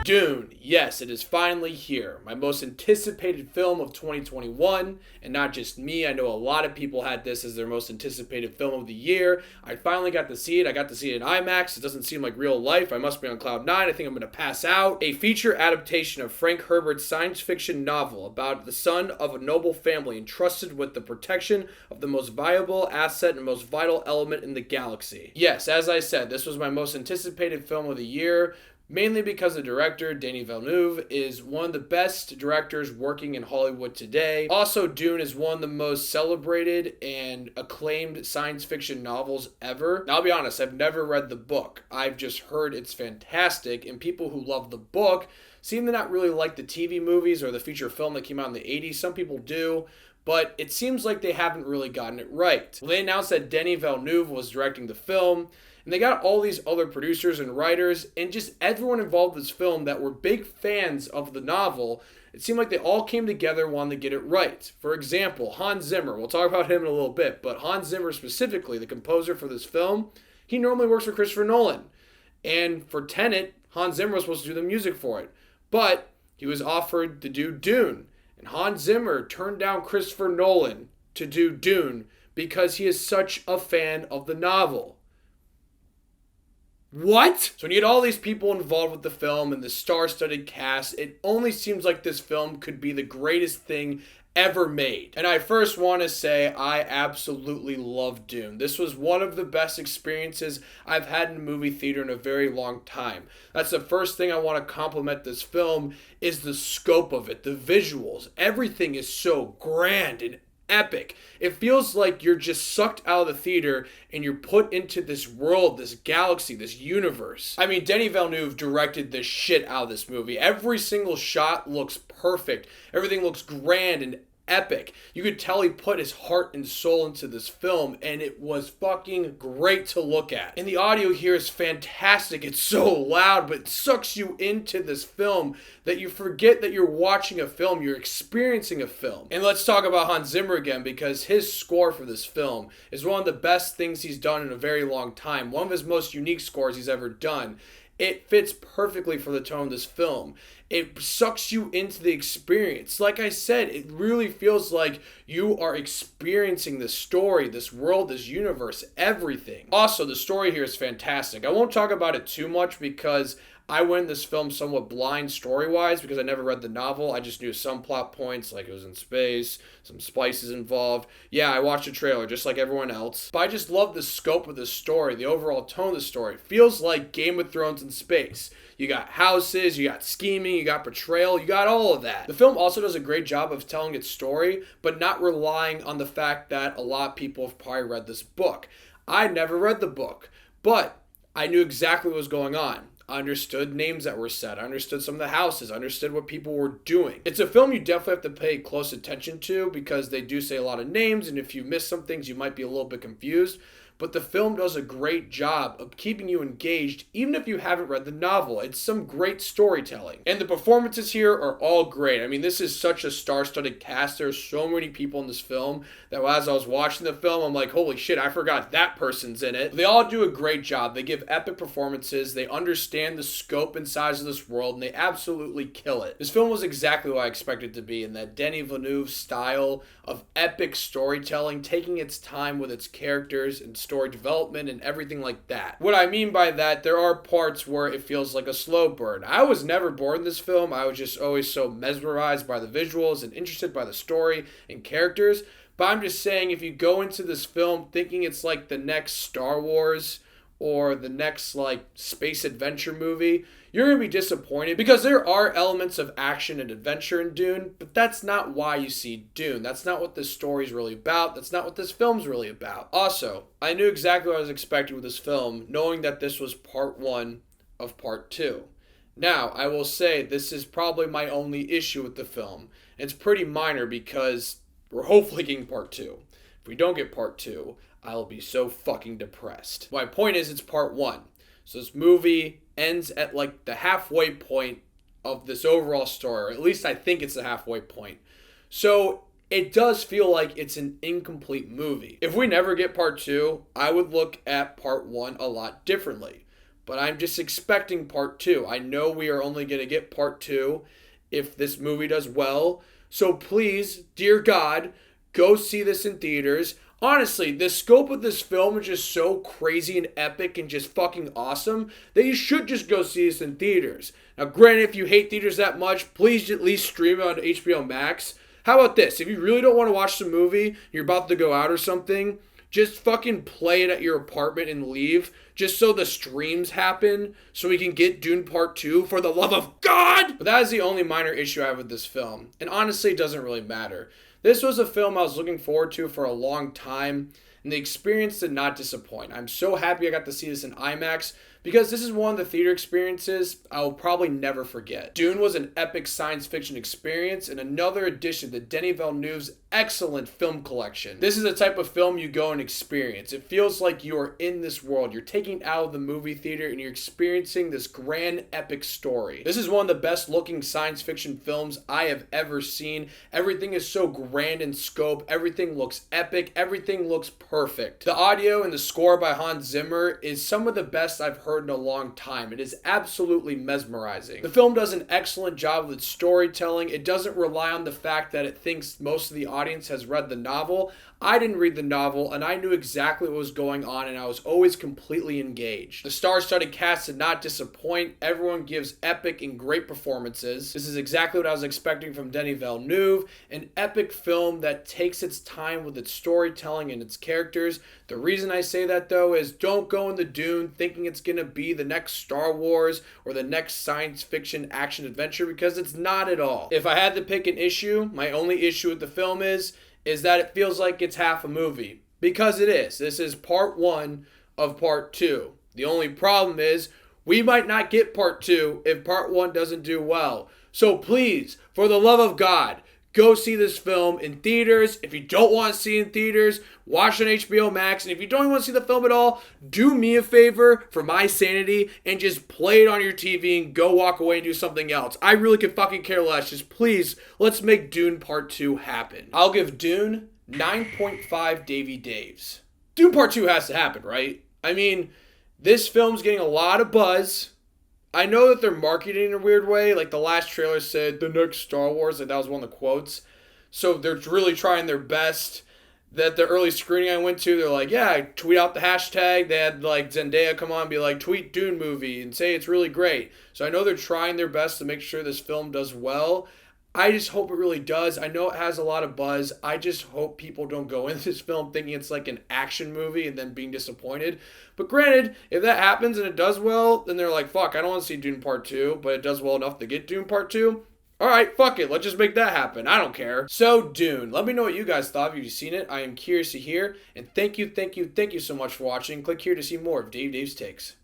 Dune, yes, it is finally here. My most anticipated film of 2021, and not just me. I know a lot of people had this as their most anticipated film of the year. I finally got to see it. I got to see it in IMAX. It doesn't seem like real life. I must be on cloud nine. I think I'm going to pass out. A feature adaptation of Frank Herbert's science fiction novel about the son of a noble family entrusted with the protection of the most valuable asset and most vital element in the galaxy. Yes, as I said, this was my most anticipated film of the year. Mainly because the director, Denis Villeneuve, is one of the best directors working in Hollywood today. Also, Dune is one of the most celebrated and acclaimed science fiction novels ever. Now, I'll be honest, I've never read the book. I've just heard it's fantastic, and people who love the book seem to not really like the TV movies or the feature film that came out in the 80s. Some people do, but it seems like they haven't really gotten it right. Well, they announced that Denis Villeneuve was directing the film, and they got all these other producers and writers and just everyone involved in this film that were big fans of the novel. It seemed like they all came together and wanted to get it right. For example, Hans Zimmer. We'll talk about him in a little bit, but Hans Zimmer specifically, the composer for this film, he normally works for Christopher Nolan. And for Tenet, Hans Zimmer was supposed to do the music for it. But he was offered to do Dune. And Hans Zimmer turned down Christopher Nolan to do Dune because he is such a fan of the novel. What? So when you get all these people involved with the film and the star-studded cast, it only seems like this film could be the greatest thing ever made. And I first want to say I absolutely love Dune. This was one of the best experiences I've had in a movie theater in a very long time. That's the first thing I want to compliment this film is the scope of it, the visuals. Everything is so grand and epic. It feels like you're just sucked out of the theater and you're put into this world, this galaxy, this universe. I mean, Denis Villeneuve directed the shit out of this movie. Every single shot looks perfect. Everything looks grand and epic. You could tell he put his heart and soul into this film, and it was fucking great to look at. And the audio here is fantastic. It's so loud, but it sucks you into this film that you forget that you're watching a film, you're experiencing a film. And let's talk about Hans Zimmer again, because his score for this film is one of the best things he's done in a very long time. One of his most unique scores he's ever done. It fits perfectly for the tone of this film. It sucks you into the experience. Like I said, it really feels like you are experiencing this story, this world, this universe, everything. Also, the story here is fantastic. I won't talk about it too much because I went in this film somewhat blind story-wise because I never read the novel. I just knew some plot points, like it was in space, some spices involved. Yeah, I watched the trailer just like everyone else. But I just love the scope of the story, the overall tone of the story. It feels like Game of Thrones in space. You got houses, you got scheming, you got betrayal, you got all of that. The film also does a great job of telling its story, but not relying on the fact that a lot of people have probably read this book. I never read the book, but I knew exactly what was going on. I understood names that were said. I understood some of the houses. I understood what people were doing. It's a film you definitely have to pay close attention to because they do say a lot of names, and if you miss some things, you might be a little bit confused. But the film does a great job of keeping you engaged even if you haven't read the novel. It's some great storytelling. And the performances here are all great. I mean, this is such a star-studded cast. There's so many people in this film that as I was watching the film, I'm like, holy shit, I forgot that person's in it. They all do a great job. They give epic performances. They understand the scope and size of this world, and they absolutely kill it. This film was exactly what I expected it to be in that Denis Villeneuve style of epic storytelling, taking its time with its characters and story development and everything like that. What I mean by that, there are parts where it feels like a slow burn. I was never bored in this film. I was just always so mesmerized by the visuals and interested by the story and characters. But I'm just saying, if you go into this film thinking it's like the next Star Wars or the next like space adventure movie, you're going to be disappointed because there are elements of action and adventure in Dune, but that's not why you see Dune. That's not what this story's really about. That's not what this film's really about. Also, I knew exactly what I was expecting with this film, knowing that this was part one of part two. Now, I will say this is probably my only issue with the film. It's pretty minor because we're hopefully getting part two. If we don't get part two, I'll be so fucking depressed. My point is, it's part one. So this movie ends at like the halfway point of this overall story, or at least I think it's the halfway point. So it does feel like it's an incomplete movie. If we never get part two, I would look at part one a lot differently. but I'm just expecting part two. I know we are only going to get part two if this movie does well. So please, dear God, go see this in theaters. Honestly, the scope of this film is just so crazy and epic and just fucking awesome that you should just go see this in theaters. Now, granted, if you hate theaters that much, please at least stream it on HBO Max. How about this? If you really don't want to watch the movie, you're about to go out or something, just fucking play it at your apartment and leave, just so the streams happen, so we can get Dune Part 2, for the love of God! But that is the only minor issue I have with this film, and honestly, it doesn't really matter. This was a film I was looking forward to for a long time, and the experience did not disappoint. I'm so happy I got to see this in IMAX, because this is one of the theater experiences I will probably never forget. Dune was an epic science fiction experience and another addition to Denis Villeneuve's excellent film collection. This is the type of film you go and experience. It feels like you are in this world. You're taking out of the movie theater and you're experiencing this grand epic story. This is one of the best looking science fiction films I have ever seen. Everything is so grand in scope. Everything looks epic. Everything looks perfect. The audio and the score by Hans Zimmer is some of the best I've heard in a long time. It is absolutely mesmerizing. The film does an excellent job with its storytelling. It doesn't rely on the fact that it thinks most of the audience has read the novel. I didn't read the novel, and I knew exactly what was going on, and I was always completely engaged. The star-studded cast did not disappoint. Everyone gives epic and great performances. This is exactly what I was expecting from Denis Villeneuve, an epic film that takes its time with its storytelling and its characters. The reason I say that, though, is don't go into Dune thinking it's going to be the next Star Wars or the next science fiction action adventure, because it's not at all. If I had to pick an issue, my only issue with the film is that it feels like it's half a movie. Because it is. This is part one of part two. The only problem is we might not get part two if part one doesn't do well. So please, for the love of God, go see this film in theaters. If you don't want to see it in theaters, watch it on HBO Max. And if you don't even want to see the film at all, do me a favor for my sanity and just play it on your TV and go walk away and do something else. I really could fucking care less. Just please, let's make Dune Part 2 happen. I'll give Dune 9.5 Davy Daves. Dune Part 2 has to happen, right? I mean, this film's getting a lot of buzz. I know that they're marketing in a weird way. Like the last trailer said, the next Star Wars. Like that was one of the quotes. So they're really trying their best. That the early screening I went to, they're like, yeah, tweet out the hashtag. They had like Zendaya come on and be like, tweet Dune movie and say it's really great. So I know they're trying their best to make sure this film does well. I just hope it really does. I know it has a lot of buzz. I just hope people don't go into this film thinking it's like an action movie and then being disappointed. But granted, if that happens and it does well, then they're like, fuck, I don't want to see Dune Part 2, but it does well enough to get Dune Part 2. Alright, fuck it. Let's just make that happen. I don't care. So, Dune. Let me know what you guys thought. Have you seen it? I am curious to hear. And thank you so much for watching. Click here to see more of Dave's Takes.